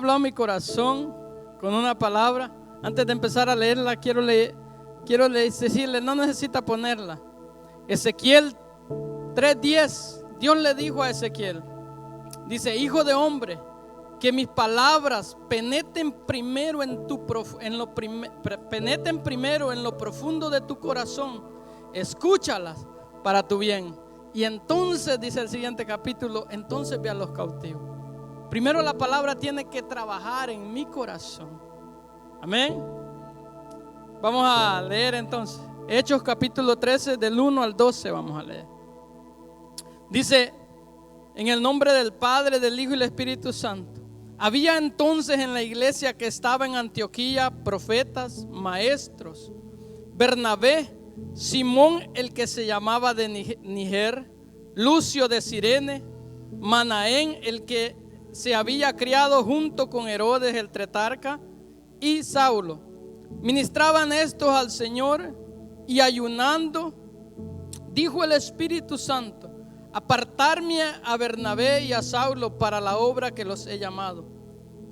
hablado a mi corazón con una palabra. Antes de empezar a leerla, quiero decirle, no necesita ponerla. Ezequiel 3:10, Dios le dijo a Ezequiel, dice: hijo de hombre, que mis palabras penetren primero en lo profundo de tu corazón, escúchalas para tu bien. Y entonces, dice el siguiente capítulo, entonces ve a los cautivos. Primero la palabra tiene que trabajar en mi corazón. Amén. Vamos a leer entonces Hechos capítulo 13 del 1 al 12 vamos a leer. Dice: en el nombre del Padre, del Hijo y del Espíritu Santo. Había entonces en la iglesia que estaba en Antioquía profetas, maestros: Bernabé, Simón el que se llamaba de Níger, Lucio de Cirene, Manaén el que se había criado junto con Herodes el tetrarca, y Saulo. Ministraban estos al Señor, y ayunando dijo el Espíritu Santo: apartarme a Bernabé y a Saulo para la obra que los he llamado.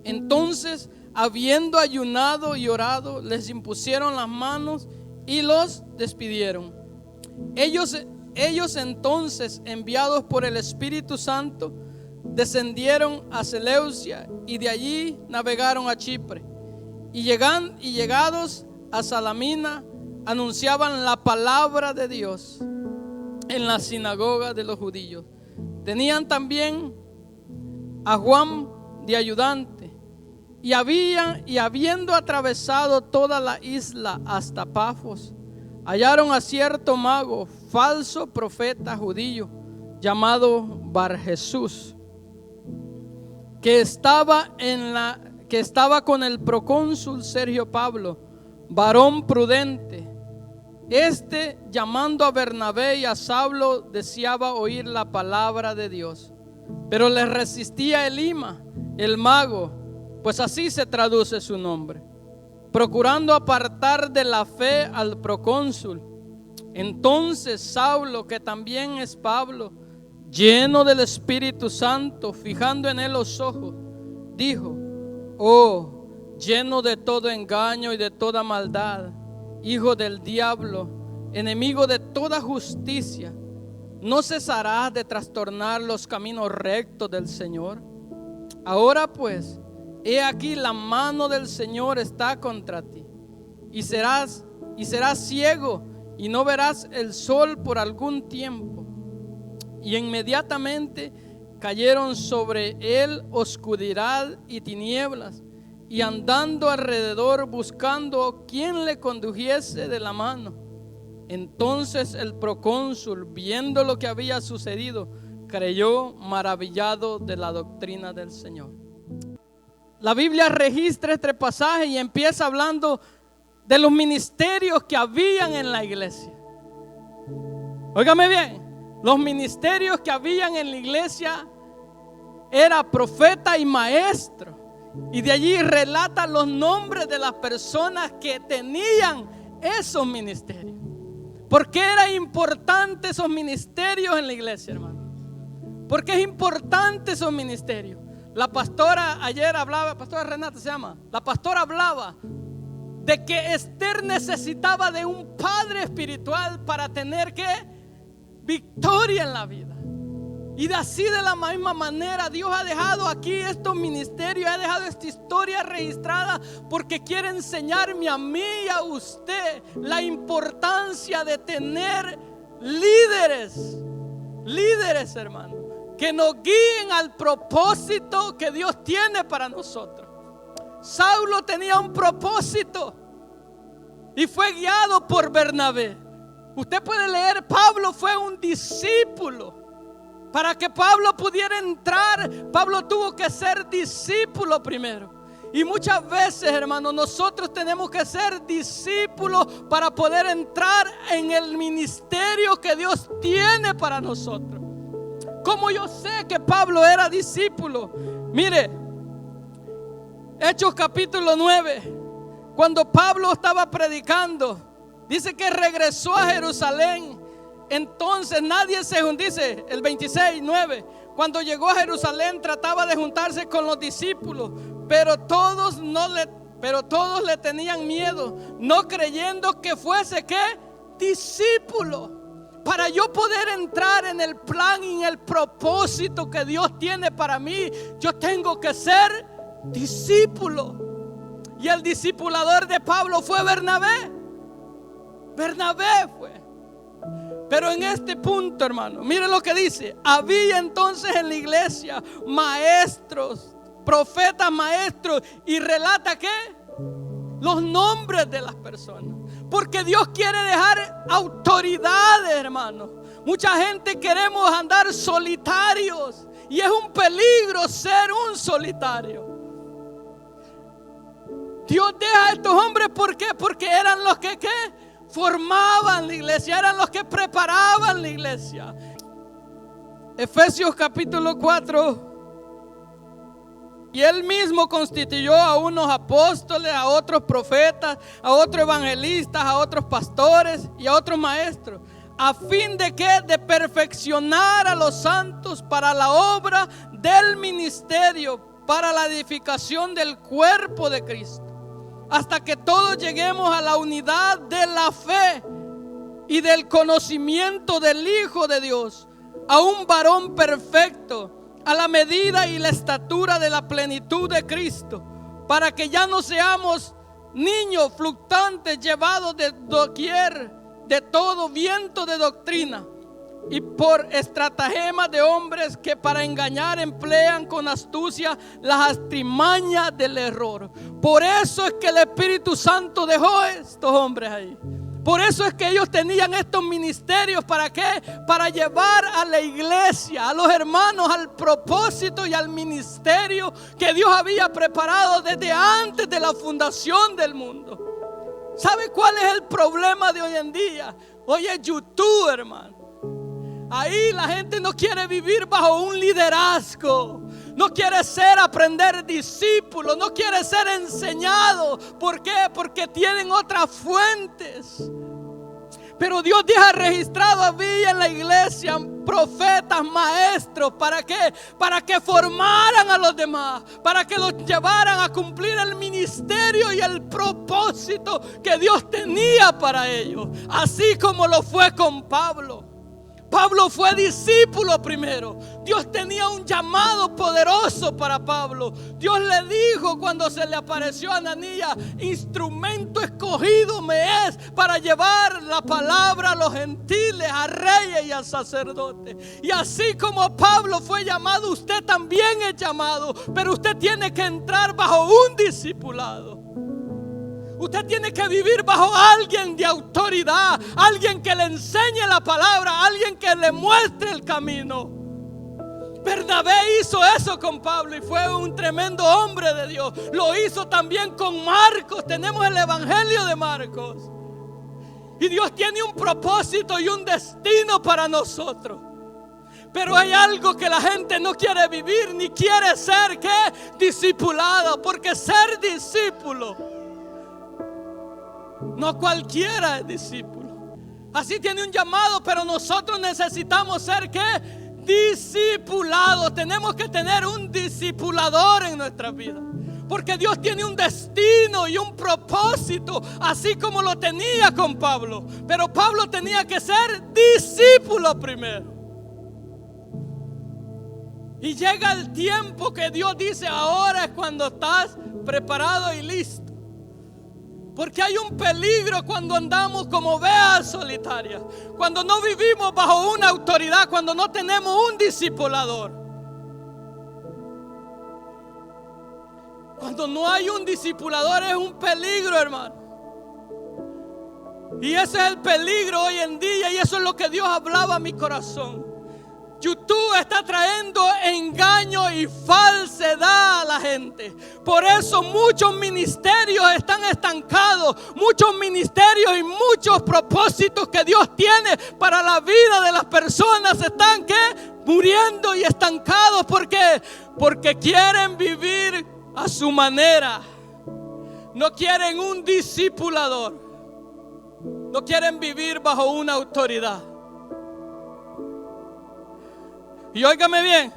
Entonces, habiendo ayunado y orado, les impusieron las manos y los despidieron. Ellos entonces, enviados por el Espíritu Santo, descendieron a Seleucia y de allí navegaron a Chipre. Y llegados a Salamina, anunciaban la palabra de Dios en la sinagoga de los judíos. Tenían también a Juan de ayudante. Y habiendo atravesado toda la isla hasta Pafos, hallaron a cierto mago, falso profeta judío, llamado Barjesús, que estaba con el procónsul Sergio Pablo, varón prudente. Llamando a Bernabé y a Saulo, deseaba oír la palabra de Dios, pero le resistía Elima, el mago, pues así se traduce su nombre, procurando apartar de la fe al procónsul. Entonces Saulo, que también es Pablo, lleno del Espíritu Santo, fijando en él los ojos, dijo: oh, lleno de todo engaño y de toda maldad, hijo del diablo, enemigo de toda justicia, ¿no cesarás de trastornar los caminos rectos del Señor? Ahora pues, he aquí la mano del Señor está contra ti, y serás ciego y no verás el sol por algún tiempo. Y inmediatamente cayeron sobre él oscuridad y tinieblas, y andando alrededor buscando quien le condujese de la mano. Entonces el procónsul, viendo lo que había sucedido, creyó, maravillado de la doctrina del Señor. La Biblia registra este pasaje y empieza hablando de los ministerios que habían en la iglesia. Óigame bien, los ministerios que habían en la iglesia era profeta y maestro. Y de allí relata los nombres de las personas que tenían esos ministerios. ¿Por qué era importante esos ministerios en la iglesia, hermano? ¿Por qué es importante esos ministerios? La pastora ayer hablaba, pastora Renata se llama, la pastora hablaba de que Esther necesitaba de un padre espiritual para tener ¿qué? Victoria en la vida. Y así de la misma manera Dios ha dejado aquí estos ministerios, ha dejado esta historia registrada porque quiere enseñarme a mí y a usted la importancia de tener líderes, hermano, que nos guíen al propósito que Dios tiene para nosotros. Saulo tenía un propósito y fue guiado por Bernabé. Usted puede leer, Pablo fue un discípulo. Para que Pablo pudiera entrar, Pablo tuvo que ser discípulo primero. Y muchas veces, hermanos, nosotros tenemos que ser discípulos para poder entrar en el ministerio que Dios tiene para nosotros. Como yo sé que Pablo era discípulo, mire, Hechos capítulo 9, cuando Pablo estaba predicando, dice que regresó a Jerusalén. Entonces nadie dice el 26:9, cuando llegó a Jerusalén trataba de juntarse con los discípulos, pero todos le tenían miedo, no creyendo que fuese ¿qué? Discípulo. Para yo poder entrar en el plan y en el propósito que Dios tiene para mí, yo tengo que ser discípulo. Y el discipulador de Pablo fue Bernabé. Bernabé fue. Pero en este punto, hermano, mire lo que dice. Había entonces en la iglesia maestros, profetas maestros, y relata ¿qué? Los nombres de las personas. Porque Dios quiere dejar autoridades, hermano. Mucha gente queremos andar solitarios, y es un peligro ser un solitario. Dios deja a estos hombres, ¿por qué? Porque eran los que ¿qué? Formaban la iglesia, eran los que preparaban la iglesia. Efesios capítulo 4. Y él mismo constituyó a unos apóstoles, a otros profetas, a otros evangelistas, a otros pastores y a otros maestros, a fin de que de perfeccionar a los santos para la obra del ministerio, para la edificación del cuerpo de Cristo, hasta que todos lleguemos a la unidad de la fe y del conocimiento del Hijo de Dios, a un varón perfecto, a la medida y la estatura de la plenitud de Cristo, para que ya no seamos niños fluctuantes, llevados de doquier de todo viento de doctrina y por estratagemas de hombres que para engañar emplean con astucia las artimañas del error. Por eso es que el Espíritu Santo dejó a estos hombres ahí. Por eso es que ellos tenían estos ministerios. ¿Para qué? Para llevar a la iglesia, a los hermanos, al propósito y al ministerio que Dios había preparado desde antes de la fundación del mundo. ¿Sabe cuál es el problema de hoy en día? Hoy es YouTube, hermano. Ahí la gente no quiere vivir bajo un liderazgo. No quiere aprender discípulos. No quiere ser enseñado. ¿Por qué? Porque tienen otras fuentes. Pero Dios deja registrado había en la iglesia profetas, maestros. ¿Para qué? Para que formaran a los demás. Para que los llevaran a cumplir el ministerio y el propósito que Dios tenía para ellos. Así como lo fue con Pablo. Pablo fue discípulo primero. Dios tenía un llamado poderoso para Pablo. Dios le dijo cuando se le apareció a Ananías: instrumento escogido me es para llevar la palabra a los gentiles, a reyes y a sacerdotes. Y así como Pablo fue llamado, usted también es llamado. Pero usted tiene que entrar bajo un discipulado. Usted tiene que vivir bajo alguien de autoridad, alguien que le enseñe la palabra, alguien que le muestre el camino. Bernabé hizo eso con Pablo y fue un tremendo hombre de Dios. Lo hizo también con Marcos. Tenemos el evangelio de Marcos. Y Dios tiene un propósito y un destino para nosotros. Pero hay algo que la gente no quiere vivir ni quiere ser, ¿qué? Discipulado. Porque ser discípulo, no cualquiera es discípulo. Así tiene un llamado, pero nosotros necesitamos ser ¿qué? Discipulados. Tenemos que tener un discipulador en nuestra vida. Porque Dios tiene un destino y un propósito, así como lo tenía con Pablo. Pero Pablo tenía que ser discípulo primero. Y llega el tiempo que Dios dice: ahora es cuando estás preparado y listo. Porque hay un peligro cuando andamos como ovejas solitarias, cuando no vivimos bajo una autoridad, cuando no tenemos un discipulador. Cuando no hay un discipulador es un peligro, hermano. Y ese es el peligro hoy en día, y eso es lo que Dios hablaba a mi corazón. YouTube está trayendo engaño y falsedad a la gente. Por eso muchos ministerios están estancados. Muchos ministerios y muchos propósitos que Dios tiene para la vida de las personas están ¿qué? Muriendo y estancados. ¿Por qué? Porque quieren vivir a su manera. No quieren un discipulador. No quieren vivir bajo una autoridad. Y óigame bien,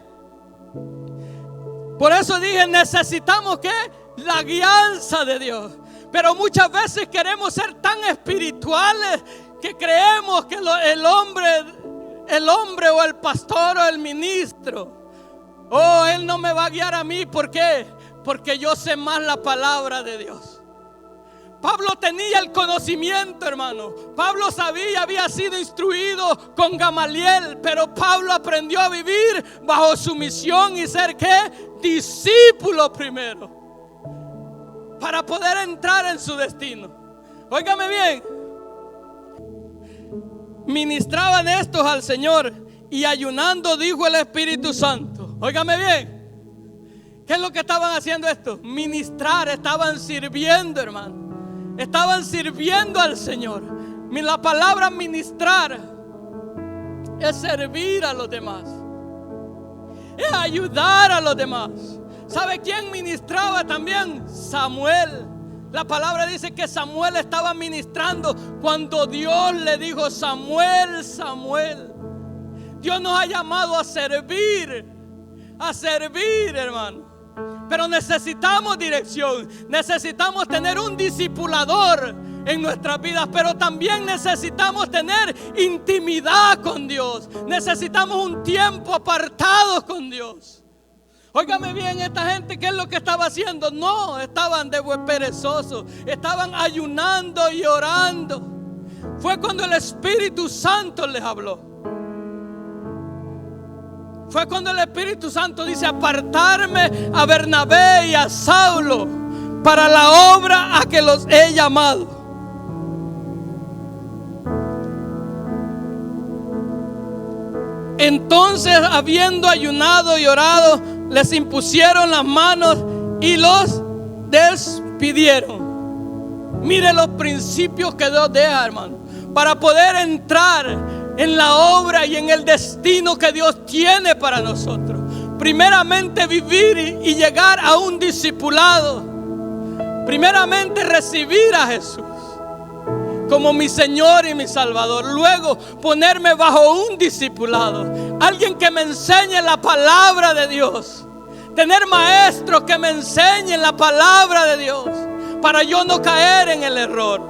Por eso dije, necesitamos ¿qué? La guianza de Dios. Pero muchas veces queremos ser tan espirituales que creemos que el hombre o el pastor o el ministro, él no me va a guiar a mí. ¿Por qué? Porque yo sé más la palabra de Dios. Pablo tenía el conocimiento, hermano. Pablo sabía, había sido instruido con Gamaliel, pero Pablo aprendió a vivir bajo su misión y ser ¿qué? Discípulo primero, para poder entrar en su destino. Óigame bien. Ministraban estos al Señor y ayunando, dijo el Espíritu Santo. Óigame bien. ¿Qué es lo que estaban haciendo estos? Ministrar, estaban sirviendo, hermano. Estaban sirviendo al Señor. La palabra ministrar es servir a los demás, es ayudar a los demás. ¿Sabe quién ministraba también? Samuel. La palabra dice que Samuel estaba ministrando cuando Dios le dijo: Samuel, Samuel. Dios nos ha llamado a servir, hermano. Pero necesitamos dirección, necesitamos tener un discipulador en nuestras vidas, pero también necesitamos tener intimidad con Dios. Necesitamos un tiempo apartado con Dios. Óigame bien, esta gente, ¿qué es lo que estaba haciendo? No, estaban de perezosos, estaban ayunando y orando. Fue cuando el Espíritu Santo les habló. Fue cuando el Espíritu Santo dice: apartarme a Bernabé y a Saulo para la obra a que los he llamado. Entonces, habiendo ayunado y orado, les impusieron las manos y los despidieron. Mire los principios que Dios deja, hermano, para poder entrar en la obra y en el destino que Dios tiene para nosotros. Primeramente, vivir y llegar a un discipulado. Primeramente, recibir a Jesús como mi Señor y mi Salvador. Luego, ponerme bajo un discipulado, alguien que me enseñe la palabra de Dios. Tener maestros que me enseñen la palabra de Dios para yo no caer en el error.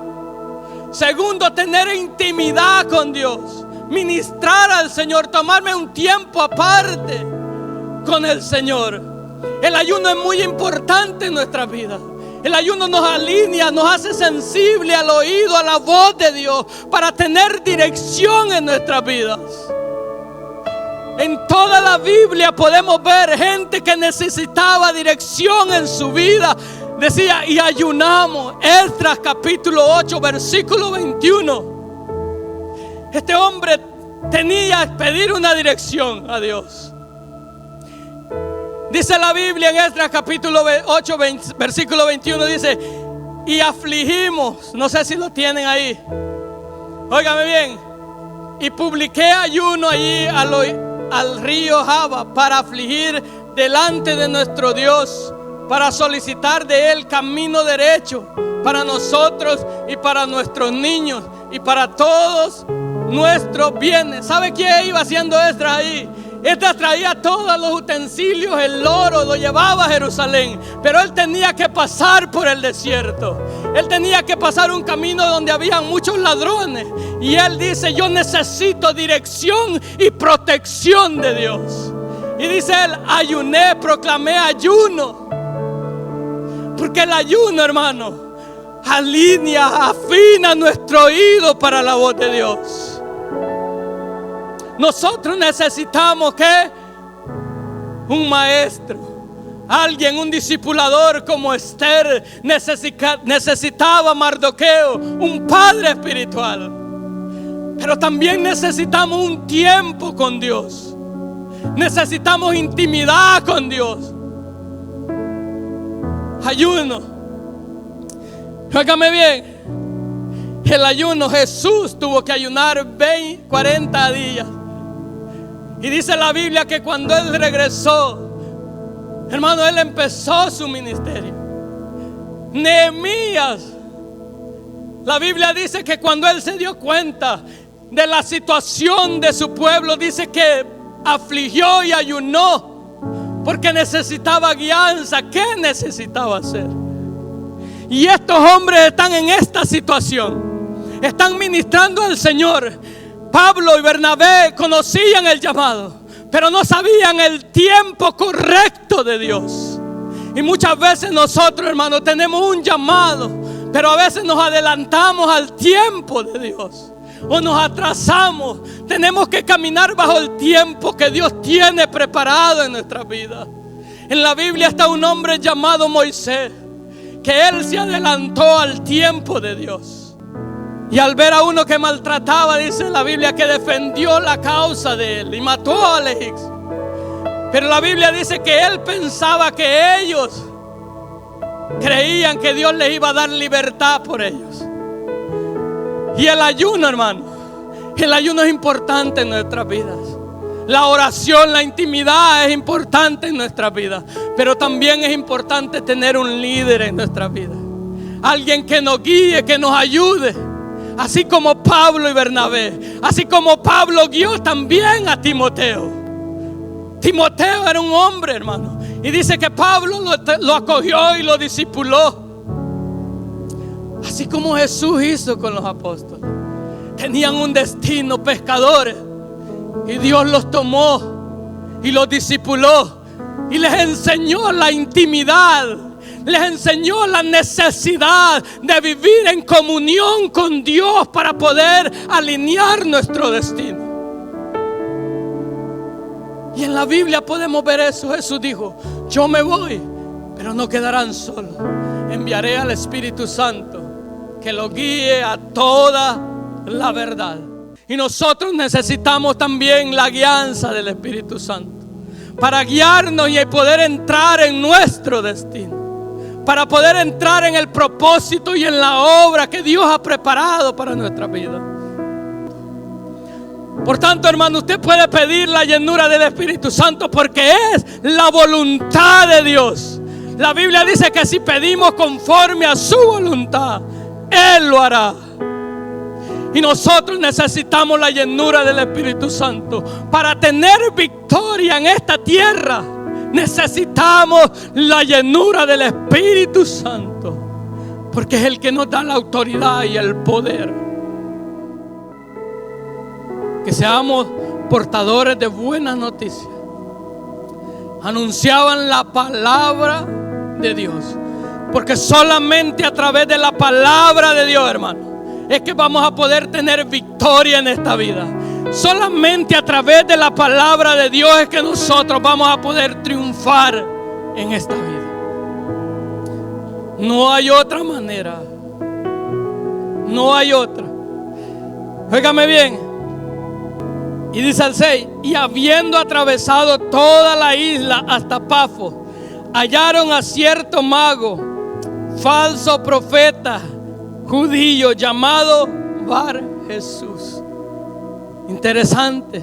Segundo, tener intimidad con Dios. Ministrar al Señor, tomarme un tiempo aparte con el Señor. El ayuno es muy importante en nuestra vida. El ayuno nos alinea, nos hace sensible al oído, a la voz de Dios, para tener dirección en nuestras vidas. En toda la Biblia podemos ver gente que necesitaba dirección en su vida. Decía: y ayunamos. Esdras capítulo 8 versículo 21. Este hombre tenía que pedir una dirección a Dios. Dice la Biblia en Esdras capítulo 8 versículo 21, dice: y afligimos. No sé si lo tienen ahí. Óigame bien. Y publiqué ayuno allí al río Jaba para afligir delante de nuestro Dios, para solicitar de él camino derecho para nosotros y para nuestros niños y para todos nuestros bienes. ¿Sabe qué iba haciendo Esdras ahí? Esdras traía todos los utensilios, el oro, lo llevaba a Jerusalén, pero él tenía que pasar por el desierto. Él tenía que pasar un camino donde había muchos ladrones. Y él dice: yo necesito dirección y protección de Dios. Y dice él: ayuné, proclamé ayuno. Porque el ayuno, hermano, alinea, afina nuestro oído para la voz de Dios. Nosotros necesitamos ¿qué? Un maestro, alguien, un discipulador como Esther necesitaba Mardoqueo, un padre espiritual. Pero también necesitamos un tiempo con Dios. Necesitamos intimidad con Dios. Ayuno. Óigame bien. El ayuno, Jesús tuvo que ayunar 40 días. Y dice la Biblia que cuando él regresó, hermano, él empezó su ministerio. Nehemías, la Biblia dice que cuando él se dio cuenta de la situación de su pueblo, dice que afligió y ayunó porque necesitaba guianza. ¿Qué necesitaba hacer? Y estos hombres están en esta situación, están ministrando al Señor. Pablo y Bernabé conocían el llamado, pero no sabían el tiempo correcto de Dios. Y muchas veces nosotros, hermanos, tenemos un llamado, pero a veces nos adelantamos al tiempo de Dios o nos atrasamos. Tenemos que caminar bajo el tiempo que Dios tiene preparado en nuestra vida. En la Biblia está un hombre llamado Moisés, que él se adelantó al tiempo de Dios. Y al ver a uno que maltrataba, dice la Biblia que defendió la causa de él y mató al egipcio. Pero la Biblia dice que él pensaba que ellos creían que Dios les iba a dar libertad por ellos. Y el ayuno, hermano, el ayuno es importante en nuestras vidas. La oración, la intimidad es importante en nuestras vidas. Pero también es importante tener un líder en nuestras vidas. Alguien que nos guíe, que nos ayude. Así como Pablo y Bernabé. Así como Pablo guió también a Timoteo. Timoteo era un hombre, hermano. Y dice que Pablo lo acogió y lo discipuló. Así como Jesús hizo con los apóstoles. Tenían un destino, pescadores. Y Dios los tomó y los discipuló. Y les enseñó la intimidad. Les enseñó la necesidad de vivir en comunión con Dios para poder alinear nuestro destino. Y en la Biblia podemos ver eso. Jesús dijo: yo me voy, pero no quedarán solos. Enviaré al Espíritu Santo que los guíe a toda la verdad. Y nosotros necesitamos también la guianza del Espíritu Santo para guiarnos y poder entrar en nuestro destino, para poder entrar en el propósito y en la obra que Dios ha preparado para nuestra vida. Por tanto, hermano, usted puede pedir la llenura del Espíritu Santo porque es la voluntad de Dios. La Biblia dice que si pedimos conforme a su voluntad, Él lo hará. Y nosotros necesitamos la llenura del Espíritu Santo para tener victoria en esta tierra. Necesitamos la llenura del Espíritu Santo, porque es el que nos da la autoridad y el poder. Que seamos portadores de buenas noticias. Anunciaban la palabra de Dios, porque solamente a través de la palabra de Dios, hermano, es que vamos a poder tener victoria en esta vida. Solamente a través de la palabra de Dios es que nosotros vamos a poder triunfar en esta vida. No hay otra manera. No hay otra. Óigame bien. Y dice el 6: y habiendo atravesado toda la isla hasta Pafo, hallaron a cierto mago, falso profeta judío, llamado Bar Jesús. Interesante.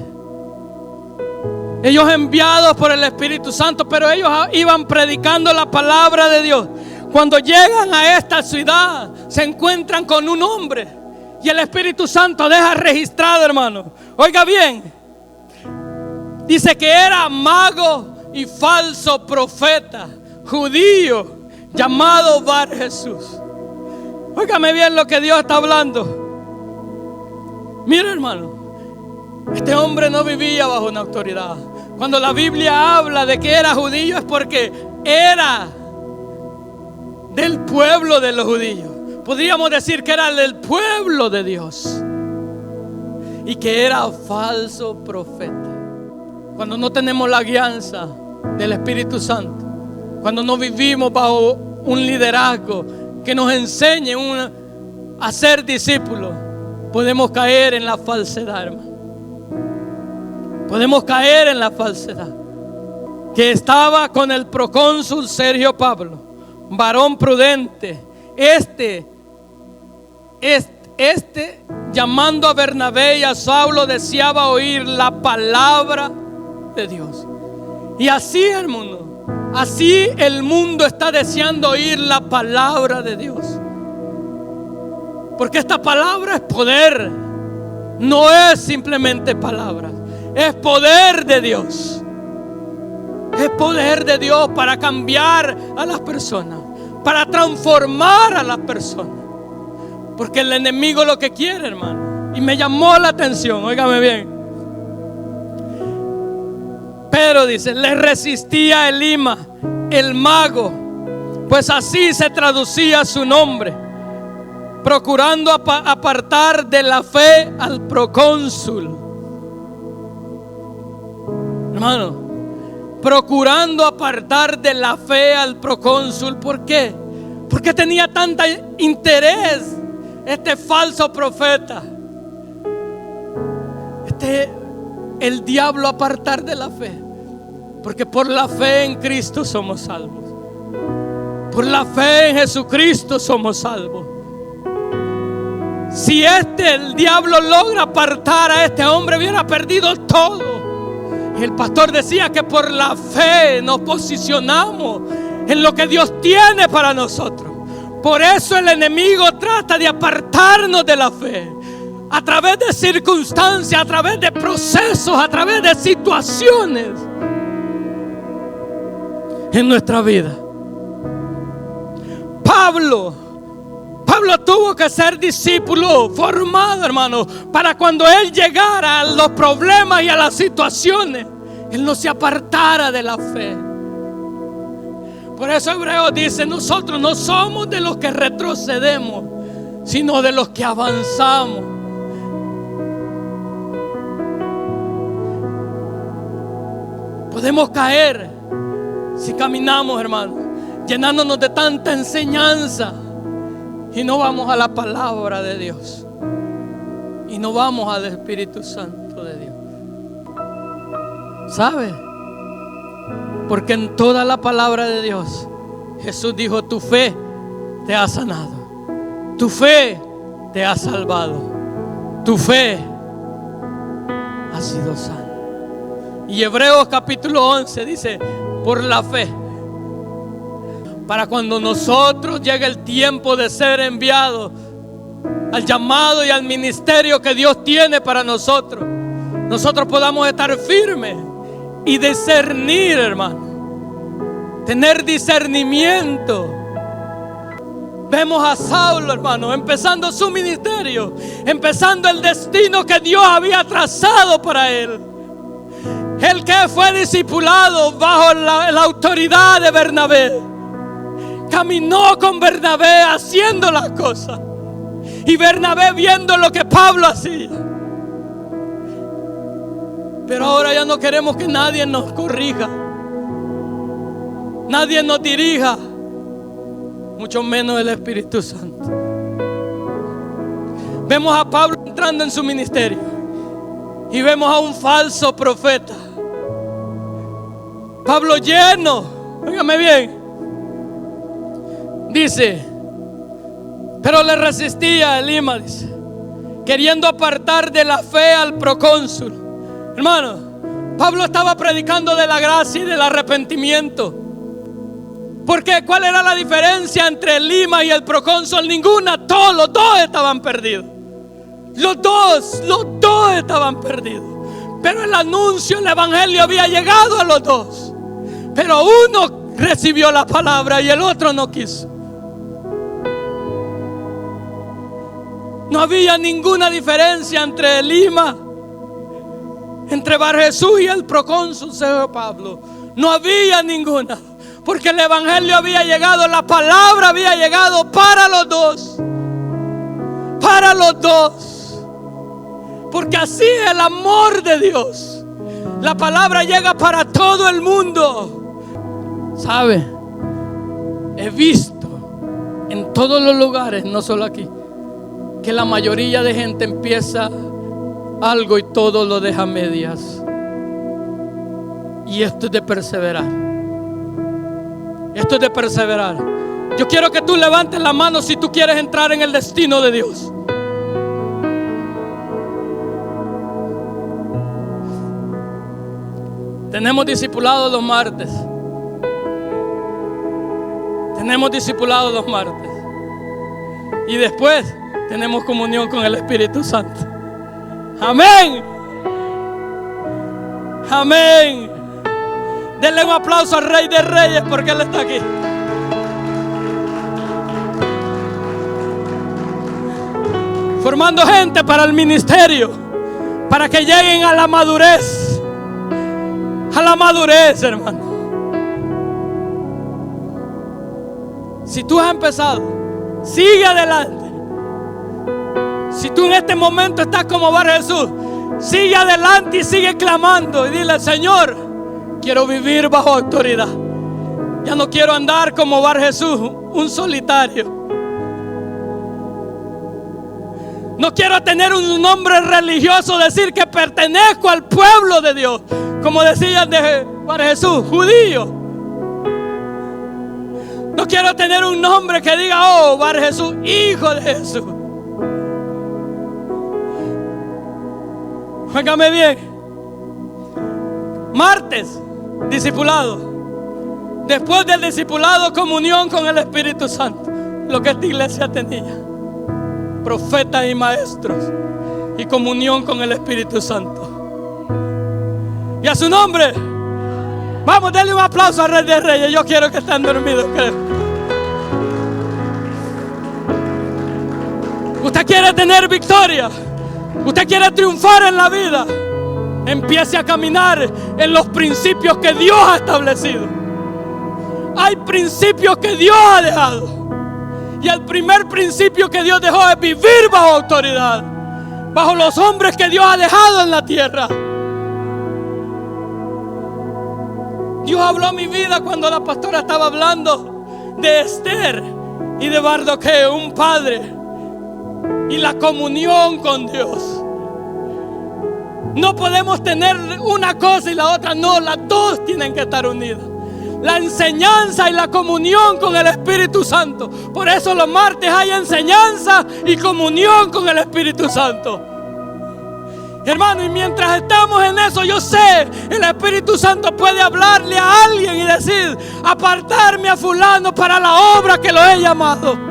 Ellos enviados por el Espíritu Santo, pero ellos iban predicando la palabra de Dios. Cuando llegan a esta ciudad, se encuentran con un hombre y el Espíritu Santo deja registrado, hermano. Oiga bien, dice que era mago y falso profeta judío, llamado Bar Jesús. Óigame bien lo que Dios está hablando. Mira, hermano, este hombre no vivía bajo una autoridad. Cuando la Biblia habla de que era judío es porque era del pueblo de los judíos. Podríamos decir que era del pueblo de Dios. Y que era falso profeta. Cuando no tenemos la guianza del Espíritu Santo, cuando no vivimos bajo un liderazgo que nos enseñe a ser discípulos, podemos caer en la falsedad, hermano. Podemos caer en la falsedad. Que estaba con el procónsul Sergio Pablo, varón prudente. Este llamando a Bernabé y a Saulo, deseaba oír la palabra de Dios. Y así, hermano, así el mundo está deseando oír la palabra de Dios. Porque esta palabra es poder. No es simplemente palabras, es poder de Dios. Es poder de Dios para cambiar a las personas, para transformar a las personas. Porque el enemigo lo que quiere, hermano. Y me llamó la atención, óigame bien. Pero dice, le resistía Elima, el mago, pues así se traducía su nombre, procurando apartar de la fe al procónsul. Hermano, procurando apartar de la fe al procónsul. ¿Por qué? Porque tenía tanto interés este falso profeta, el diablo, apartar de la fe. Porque por la fe en Cristo somos salvos. Por la fe en Jesucristo somos salvos. Si el diablo logra apartar a este hombre, hubiera perdido todo. Y el pastor decía que por la fe nos posicionamos en lo que Dios tiene para nosotros. Por eso el enemigo trata de apartarnos de la fe, a través de circunstancias, a través de procesos, a través de situaciones en nuestra vida. Pablo tuvo que ser discípulo formado, hermano, para cuando él llegara a los problemas y a las situaciones, él no se apartara de la fe. Por eso Hebreos dice, nosotros no somos de los que retrocedemos, sino de los que avanzamos. Podemos caer si caminamos, hermano, llenándonos de tanta enseñanza y no vamos a la palabra de Dios y no vamos al Espíritu Santo de Dios. ¿Sabe? Porque en toda la palabra de Dios Jesús dijo, tu fe te ha sanado, tu fe te ha salvado, tu fe ha sido sana. Y Hebreos capítulo 11 dice, por la fe, para cuando nosotros llegue el tiempo de ser enviados al llamado y al ministerio que Dios tiene para nosotros, nosotros podamos estar firmes y discernir, hermano, tener discernimiento. Vemos a Saulo, hermano, empezando su ministerio, empezando el destino que Dios había trazado para él. El que fue discipulado bajo la autoridad de Bernabé, caminó con Bernabé haciendo las cosas, y Bernabé viendo lo que Pablo hacía. Pero ahora ya no queremos que nadie nos corrija, nadie nos dirija, mucho menos el Espíritu Santo. Vemos a Pablo entrando en su ministerio y vemos a un falso profeta. Pablo lleno, óigame bien, dice, pero le resistía Elima, dice, queriendo apartar de la fe al procónsul. Hermano, Pablo estaba predicando de la gracia y del arrepentimiento. Porque ¿cuál era la diferencia entre Elima y el procónsul? Ninguna. Todos los dos estaban perdidos. Los dos estaban perdidos. Pero el anuncio, el evangelio había llegado a los dos. Pero uno recibió la palabra y el otro no quiso. No había ninguna diferencia entre Elima, entre Bar Jesús y el procónsul Pablo. No había ninguna. Porque el evangelio había llegado, la palabra había llegado para los dos. Para los dos. Porque así es el amor de Dios. La palabra llega para todo el mundo. ¿Sabe? He visto en todos los lugares, no solo aquí, que la mayoría de gente empieza algo y todo lo deja a medias. Y esto es de perseverar. Esto es de perseverar. Yo quiero que tú levantes la mano si tú quieres entrar en el destino de Dios. Tenemos discipulados los martes. Tenemos discipulados los martes. Y después tenemos comunión con el Espíritu Santo. Amén. Amén. Denle un aplauso al Rey de Reyes porque Él está aquí. Formando gente para el ministerio, para que lleguen a la madurez. A la madurez, hermano. Si tú has empezado, sigue adelante. Si tú en este momento estás como Bar Jesús, sigue adelante y sigue clamando y dile: Señor, quiero vivir bajo autoridad. Ya no quiero andar como Bar Jesús, un solitario. No quiero tener un nombre religioso, decir que pertenezco al pueblo de Dios, como decían de Bar Jesús, judío. No quiero tener un nombre que diga: oh, Bar Jesús, hijo de Jesús. Óigame bien. Martes, discipulado. Después del discipulado, comunión con el Espíritu Santo. Lo que esta iglesia tenía: profetas y maestros, y comunión con el Espíritu Santo. Y a su nombre, vamos, denle un aplauso al Rey de Reyes. Yo quiero que estén dormidos, creo. Usted quiere tener victoria, usted quiere triunfar en la vida, empiece a caminar en los principios que Dios ha establecido. Hay principios que Dios ha dejado. Y el primer principio que Dios dejó es vivir bajo autoridad, bajo los hombres que Dios ha dejado en la tierra. Dios habló a mi vida cuando la pastora estaba hablando de Esther y de Mardoqueo, un padre, y la comunión con Dios. No podemos tener una cosa y la otra no, las dos tienen que estar unidas. La enseñanza y la comunión con el Espíritu Santo. Por eso los martes hay enseñanza y comunión con el Espíritu Santo. Hermano, y mientras estamos en eso, yo sé, el Espíritu Santo puede hablarle a alguien y decir: apartarme a fulano para la obra que lo he llamado.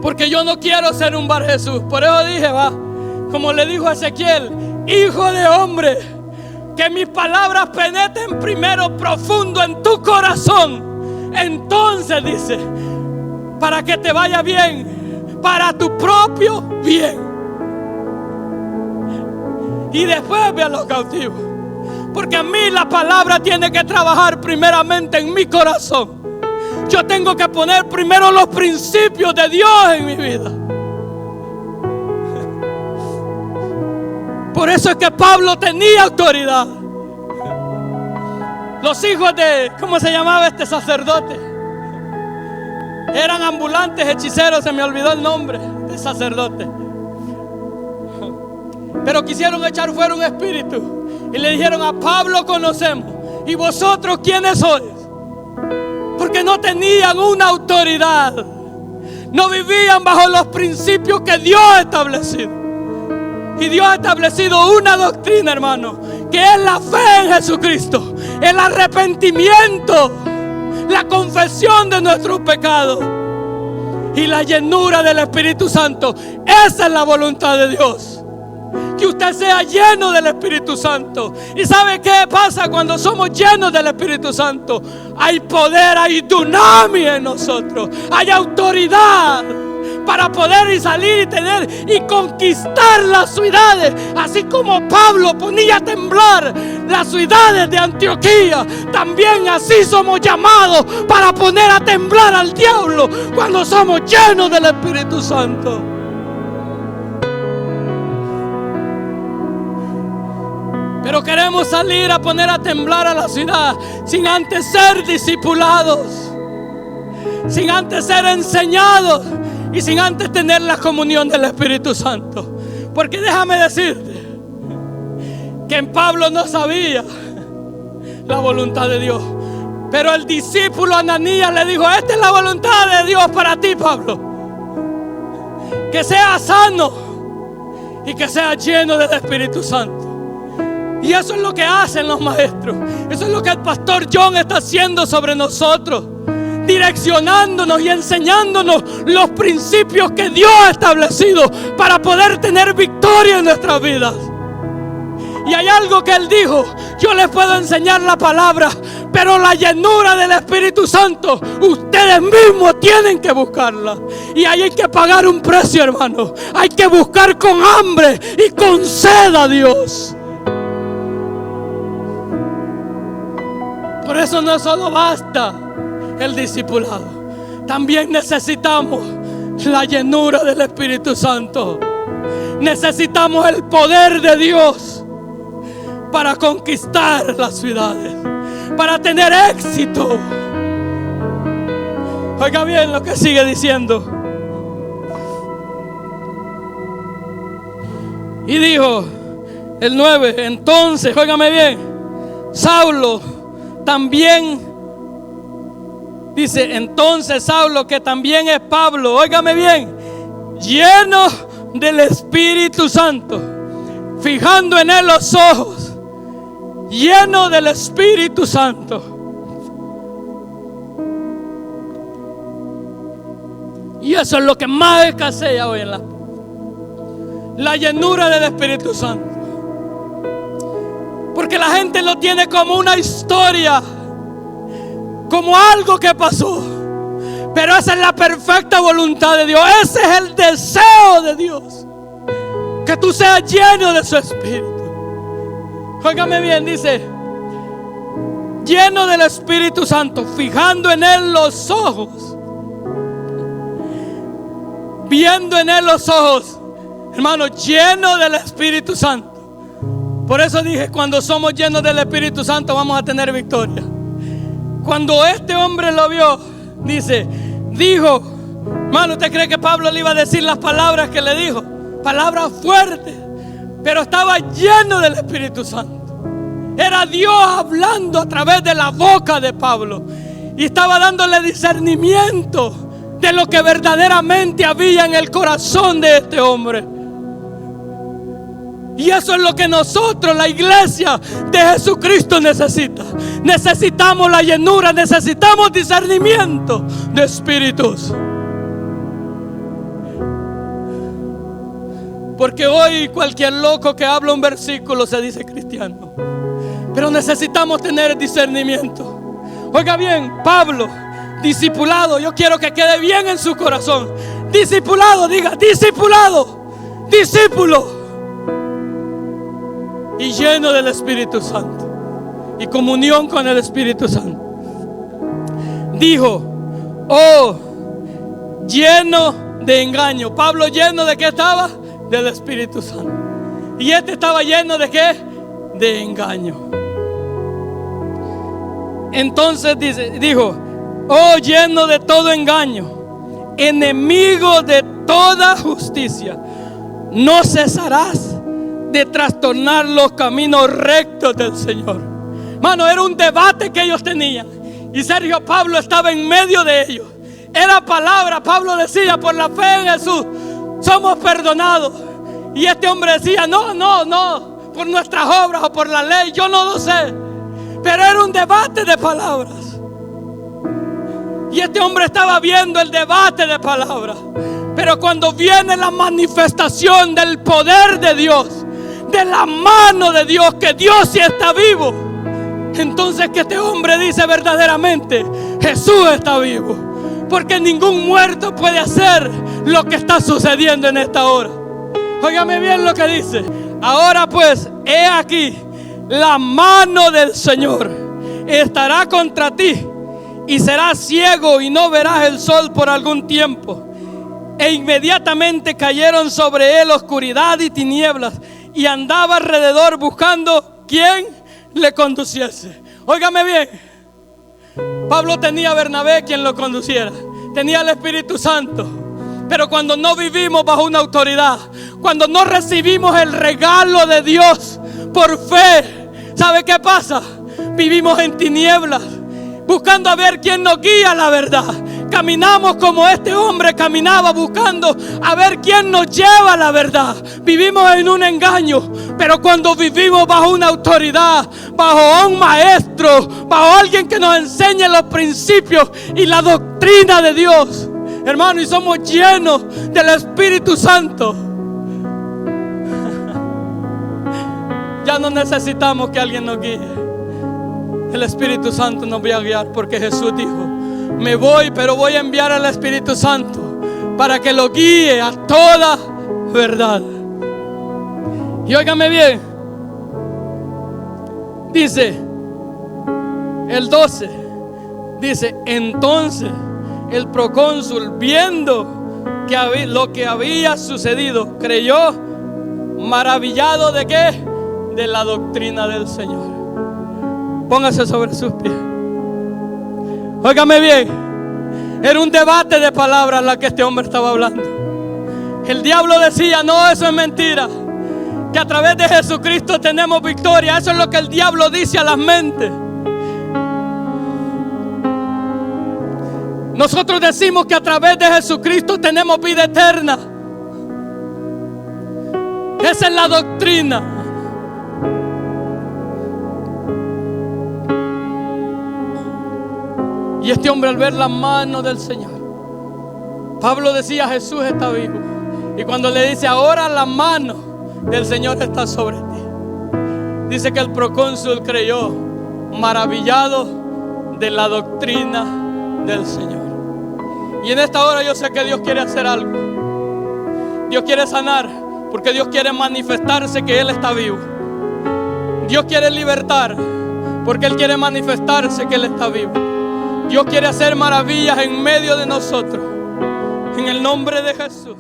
Porque yo no quiero ser un Bar Jesús. Por eso dije, como le dijo a Ezequiel: hijo de hombre, que mis palabras penetren primero profundo en tu corazón. Entonces dice: para que te vaya bien, para tu propio bien. Y después ve a los cautivos. Porque a mí la palabra tiene que trabajar primeramente en mi corazón. Yo tengo que poner primero los principios de Dios en mi vida. Por eso es que Pablo tenía autoridad. Los hijos de, ¿cómo se llamaba este sacerdote? Eran ambulantes hechiceros, se me olvidó el nombre del sacerdote. Pero quisieron echar fuera un espíritu y le dijeron: a Pablo conocemos, ¿y vosotros quiénes sois? Porque no tenían una autoridad, no vivían bajo los principios que Dios ha establecido. Y Dios ha establecido una doctrina, hermano, que es la fe en Jesucristo, el arrepentimiento, la confesión de nuestros pecados y la llenura del Espíritu Santo. Esa es la voluntad de Dios, que usted sea lleno del Espíritu Santo. ¿Y sabe qué pasa cuando somos llenos del Espíritu Santo? Hay poder, hay dunamis en nosotros, hay autoridad para poder y salir y tener y conquistar las ciudades. Así como Pablo ponía a temblar las ciudades de Antioquía, también así somos llamados para poner a temblar al diablo cuando somos llenos del Espíritu Santo. Pero queremos salir a poner a temblar a la ciudad sin antes ser discipulados, sin antes ser enseñados y sin antes tener la comunión del Espíritu Santo. Porque déjame decirte que en Pablo no sabía la voluntad de Dios, pero el discípulo Ananías le dijo: esta es la voluntad de Dios para ti, Pablo, que seas sano y que seas lleno del Espíritu Santo. Y eso es lo que hacen los maestros. Eso es lo que el pastor John está haciendo sobre nosotros, direccionándonos y enseñándonos los principios que Dios ha establecido para poder tener victoria en nuestras vidas. Y hay algo que él dijo: yo les puedo enseñar la palabra, pero la llenura del Espíritu Santo ustedes mismos tienen que buscarla. Y ahí hay que pagar un precio, hermano. Hay que buscar con hambre y con sed a Dios. Por eso no solo basta el discipulado, también necesitamos la llenura del Espíritu Santo. Necesitamos el poder de Dios para conquistar las ciudades, para tener éxito. Oiga bien lo que sigue diciendo. Y dijo el 9, entonces, óigame bien, Saulo también, dice, entonces Saulo, que también es Pablo, óigame bien, lleno del Espíritu Santo, fijando en él los ojos, lleno del Espíritu Santo. Y eso es lo que más escasea hoy en la llenura del Espíritu Santo. Porque la gente lo tiene como una historia, como algo que pasó. Pero esa es la perfecta voluntad de Dios. Ese es el deseo de Dios, que tú seas lleno de su Espíritu. Óigame bien, dice, lleno del Espíritu Santo, fijando en él los ojos, viendo en él los ojos, hermano, lleno del Espíritu Santo. Por eso dije, cuando somos llenos del Espíritu Santo vamos a tener victoria. Cuando este hombre lo vio, dice, dijo, hermano, ¿usted cree que Pablo le iba a decir las palabras que le dijo? Palabras fuertes, pero estaba lleno del Espíritu Santo. Era Dios hablando a través de la boca de Pablo, y estaba dándole discernimiento de lo que verdaderamente había en el corazón de este hombre. Y eso es lo que nosotros, la iglesia de Jesucristo, necesita. Necesitamos la llenura, necesitamos discernimiento de espíritus. Porque hoy cualquier loco que habla un versículo se dice cristiano. Pero necesitamos tener discernimiento. Oiga bien, Pablo, discipulado, yo quiero que quede bien en su corazón. Discipulado, diga, discipulado, discípulo. Y lleno del Espíritu Santo y comunión con el Espíritu Santo. Dijo, oh, lleno de engaño. Pablo, ¿lleno de qué estaba? Del Espíritu Santo. Y este estaba lleno de qué? De engaño. Entonces dijo, oh, lleno de todo engaño, enemigo de toda justicia, no cesarás de trastornar los caminos rectos del Señor. Mano, era un debate que ellos tenían, y Sergio Pablo estaba en medio de ellos. Era palabra. Pablo decía, por la fe en Jesús somos perdonados. Y este hombre decía, no, por nuestras obras o por la ley, yo no lo sé. Pero era un debate de palabras. Y este hombre estaba viendo el debate de palabras. Pero cuando viene la manifestación del poder de Dios, de la mano de Dios, que Dios sí está vivo, entonces que este hombre dice verdaderamente, Jesús está vivo. Porque ningún muerto puede hacer lo que está sucediendo en esta hora. Óigame bien lo que dice. Ahora pues, he aquí, la mano del Señor estará contra ti, y serás ciego y no verás el sol por algún tiempo. E inmediatamente cayeron sobre él oscuridad y tinieblas, y andaba alrededor buscando quien le conduciese. Óigame bien, Pablo tenía a Bernabé quien lo conduciera, tenía el Espíritu Santo. Pero cuando no vivimos bajo una autoridad, cuando no recibimos el regalo de Dios por fe, ¿sabe qué pasa? Vivimos en tinieblas, buscando a ver quién nos guía a la verdad. Caminamos como este hombre caminaba, buscando a ver quién nos lleva a la verdad. Vivimos en un engaño. Pero cuando vivimos bajo una autoridad, bajo un maestro, bajo alguien que nos enseñe los principios y la doctrina de Dios, hermano, y somos llenos del Espíritu Santo, Ya no necesitamos que alguien nos guíe. El Espíritu Santo nos va a guiar, porque Jesús dijo: me voy, pero voy a enviar al Espíritu Santo para que lo guíe a toda verdad. Y óigame bien, dice el 12, dice: entonces el procónsul, viendo que lo que había sucedido, creyó, maravillado ¿de qué? De la doctrina del Señor. Póngase sobre sus pies. Óigame bien, era un debate de palabras la que este hombre estaba hablando. El diablo decía: no, eso es mentira, que a través de Jesucristo tenemos victoria. Eso es lo que el diablo dice a las mentes. Nosotros decimos que a través de Jesucristo tenemos vida eterna. Esa es la doctrina. Y este hombre, al ver la mano del Señor, Pablo decía: Jesús está vivo. Y cuando le dice: ahora la mano del Señor está sobre ti, dice que el procónsul creyó, maravillado de la doctrina del Señor. Y en esta hora yo sé que Dios quiere hacer algo. Dios quiere sanar, porque Dios quiere manifestarse que Él está vivo. Dios quiere libertar, porque Él quiere manifestarse que Él está vivo. Dios quiere hacer maravillas en medio de nosotros, en el nombre de Jesús.